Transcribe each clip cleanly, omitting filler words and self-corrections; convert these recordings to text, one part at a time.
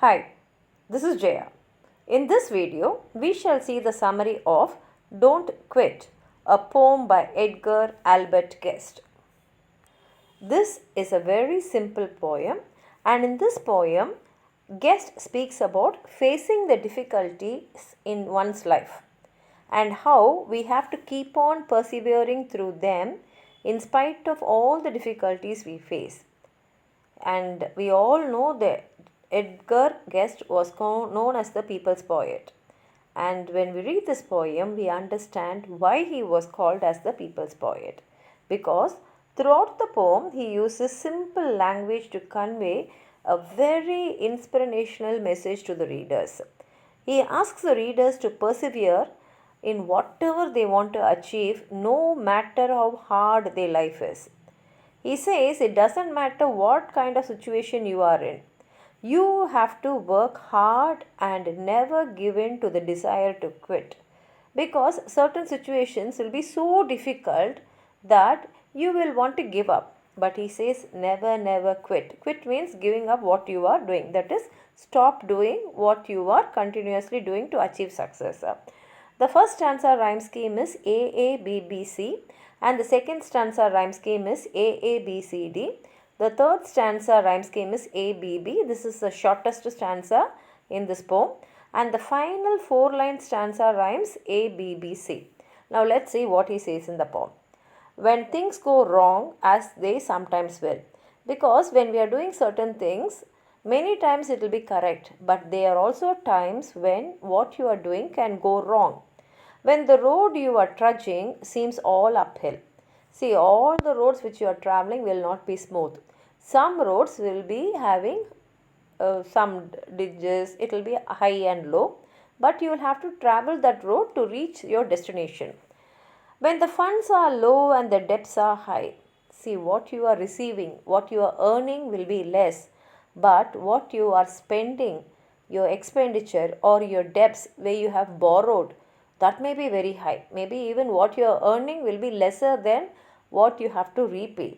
Hi, this is Jaya. In this video, we shall see the summary of Don't Quit, a poem by Edgar Albert Guest. This is a very simple poem, and in this poem, Guest speaks about facing the difficulties in one's life and how we have to keep on persevering through them in spite of all the difficulties we face. And we all know that Edgar Guest was known as the people's poet. And when we read this poem, we understand why he was called as the people's poet. Because throughout the poem, he uses simple language to convey a very inspirational message to the readers. He asks the readers to persevere in whatever they want to achieve, no matter how hard their life is. He says it doesn't matter what kind of situation you are in. You have to work hard and never give in to the desire to quit. Because certain situations will be so difficult that you will want to give up. But he says never quit. Quit means giving up what you are doing. That is, stop doing what you are continuously doing to achieve success. The first stanza rhyme scheme is AABBC and the second stanza rhyme scheme is AABCD. The third stanza rhyme scheme is ABB. This is the shortest stanza in this poem. And the final 4-line stanza rhymes ABBC. Now let's see what he says in the poem. When things go wrong, as they sometimes will. Because when we are doing certain things, many times it will be correct. But there are also times when what you are doing can go wrong. When the road you are trudging seems all uphill. See, all the roads which you are traveling will not be smooth. Some roads will be having some ditches, it will be high and low, but you will have to travel that road to reach your destination. When the funds are low and the debts are high, see, what you are receiving, what you are earning will be less, but what you are spending, your expenditure or your debts where you have borrowed, that may be very high. Maybe even what you are earning will be lesser than what you have to repay.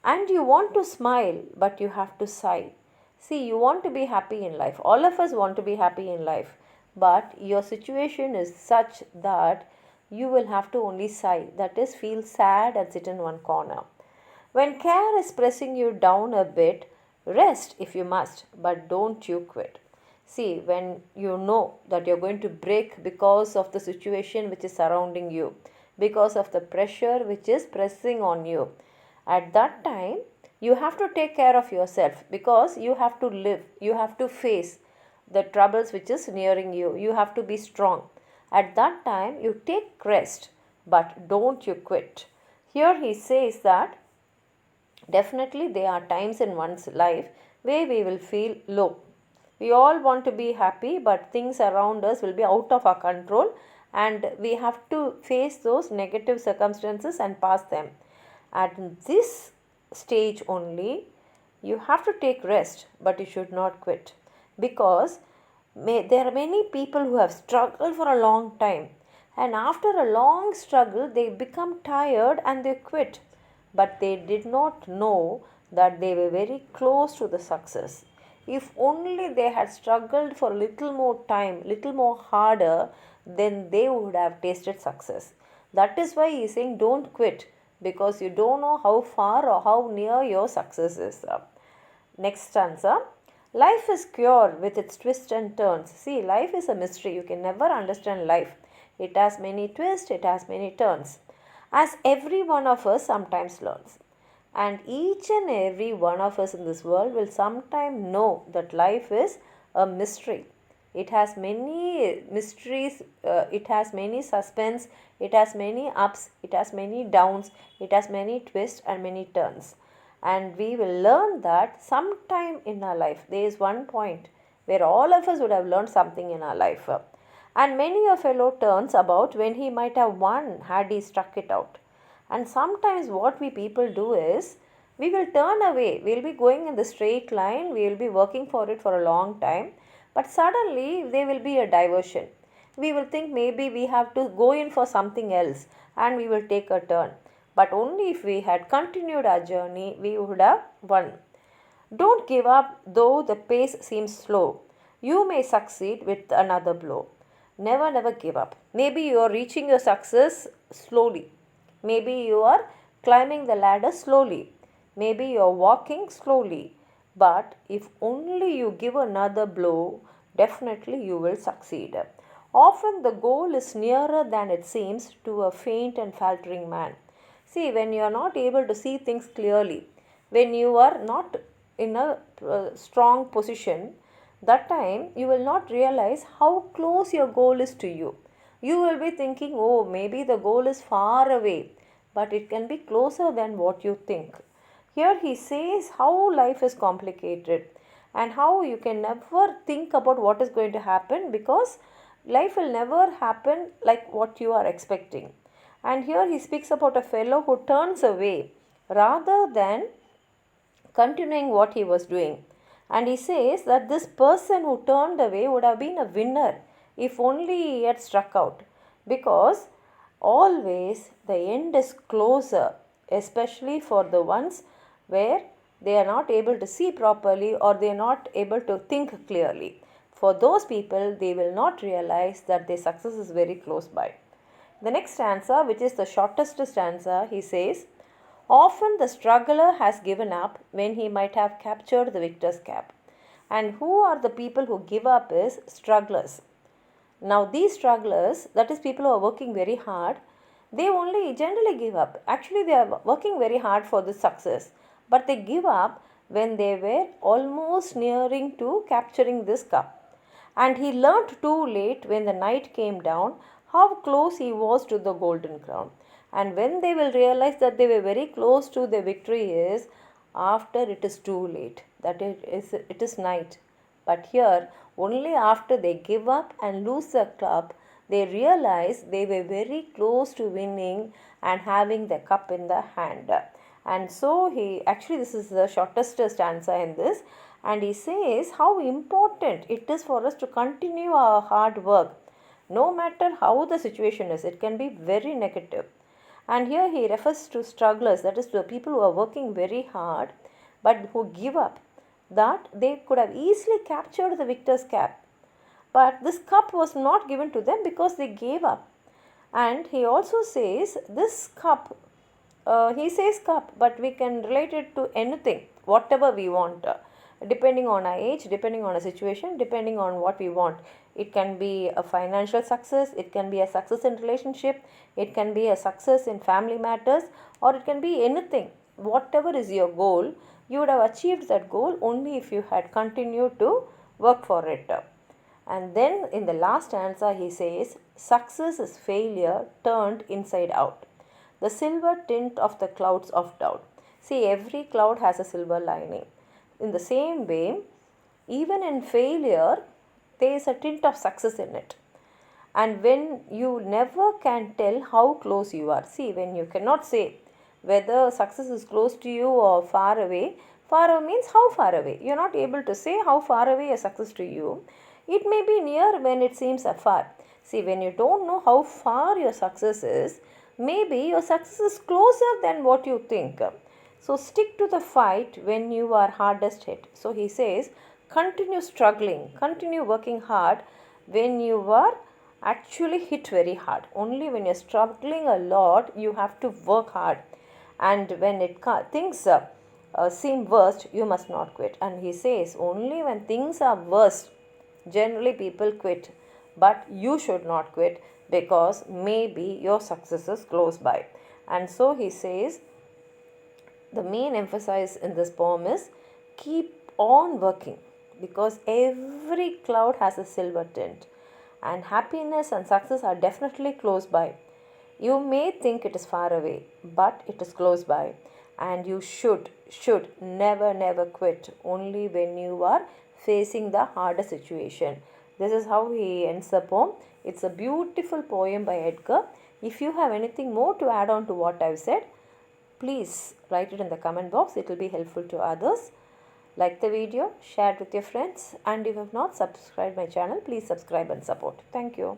And you want to smile, but you have to sigh. See, you want to be happy in life. All of us want to be happy in life. But your situation is such that you will have to only sigh. That is, feel sad and sit in one corner. When care is pressing you down a bit, rest if you must, but don't you quit. See, when you know that you're going to break because of the situation which is surrounding you, because of the pressure which is pressing on you, at that time you have to take care of yourself because you have to live, you have to face the troubles which is nearing you, you have to be strong. At that time you take rest, but don't you quit. Here he says that definitely there are times in one's life where we will feel low. We all want to be happy, but things around us will be out of our control and we have to face those negative circumstances and pass them. At this stage only, you have to take rest, but you should not quit. Because there are many people who have struggled for a long time. And after a long struggle, they become tired and they quit. But they did not know that they were very close to the success. If only they had struggled for a little more time, little more harder, then they would have tasted success. That is why he is saying don't quit, because you don't know how far or how near your success is. Next stanza. Life is pure with its twists and turns. See, life is a mystery. You can never understand life. It has many twists, it has many turns. As every one of us sometimes learns. And each and every one of us in this world will sometime know that life is a mystery. It has many mysteries, it has many suspense, it has many ups, it has many downs, it has many twists and many turns. And we will learn that sometime in our life. There is one point where all of us would have learned something in our life. And many a fellow turns about when he might have won had he struck it out. And sometimes what we people do is, we will turn away. We will be going in the straight line. We will be working for it for a long time. But suddenly there will be a diversion. We will think maybe we have to go in for something else and we will take a turn. But only if we had continued our journey, we would have won. Don't give up though the pace seems slow. You may succeed with another blow. Never give up. Maybe you are reaching your success slowly. Maybe you are climbing the ladder slowly. Maybe you are walking slowly. But if only you give another blow, definitely you will succeed. Often the goal is nearer than it seems to a faint and faltering man. See, when you are not able to see things clearly, when you are not in a strong position, that time you will not realize how close your goal is to you. You will be thinking, oh, maybe the goal is far away, but it can be closer than what you think. Here he says how life is complicated and how you can never think about what is going to happen, because life will never happen like what you are expecting. And here he speaks about a fellow who turns away rather than continuing what he was doing. And he says that this person who turned away would have been a winner if only he had struck out, because always the end is closer, especially for the ones where they are not able to see properly or they are not able to think clearly. For those people, they will not realize that their success is very close by. The next stanza, which is the shortest stanza, he says, often the struggler has given up when he might have captured the victor's cap. And who are the people who give up is strugglers. Now these strugglers, that is people who are working very hard, they only generally give up. Actually they are working very hard for this success, but they give up when they were almost nearing to capturing this cup. And he learnt too late when the night came down how close he was to the golden crown. And when they will realize that they were very close to the victory is after it is too late, that it is night. But here, only after they give up and lose the cup, they realize they were very close to winning and having the cup in the hand. And so this is the shortest stanza in this, and he says how important it is for us to continue our hard work, no matter how the situation is. It can be very negative. And here he refers to strugglers, that is to the people who are working very hard but who give up, that they could have easily captured the victor's cap. But this cup was not given to them because they gave up. And he also says this cup, he says cup, but we can relate it to anything, whatever we want, depending on our age, depending on a situation, depending on what we want. It can be a financial success, it can be a success in relationship, it can be a success in family matters, or it can be anything. Whatever is your goal, you would have achieved that goal only if you had continued to work for it. And then in the last answer he says, success is failure turned inside out, the silver tint of the clouds of doubt. See, every cloud has a silver lining. In the same way, even in failure, there is a tint of success in it. And when you never can tell how close you are, see, when you cannot say whether success is close to you or far away means how far away. You are not able to say how far away a success to you. It may be near when it seems afar. See, when you don't know how far your success is, maybe your success is closer than what you think. So stick to the fight when you are hardest hit. So he says, continue struggling, continue working hard when you are actually hit very hard. Only when you're struggling a lot, you have to work hard. And when things seem worst, you must not quit. And he says, only when things are worst, generally people quit. But you should not quit, because maybe your success is close by. And so he says, the main emphasis in this poem is keep on working, because every cloud has a silver tint, and happiness and success are definitely close by. You may think it is far away, but it is close by, and you should never quit only when you are facing the hardest situation. This is how he ends the poem. It's a beautiful poem by Edgar. If you have anything more to add on to what I've said, please write it in the comment box. It will be helpful to others. Like the video, share it with your friends, and if you have not subscribed my channel, please subscribe and support. Thank you.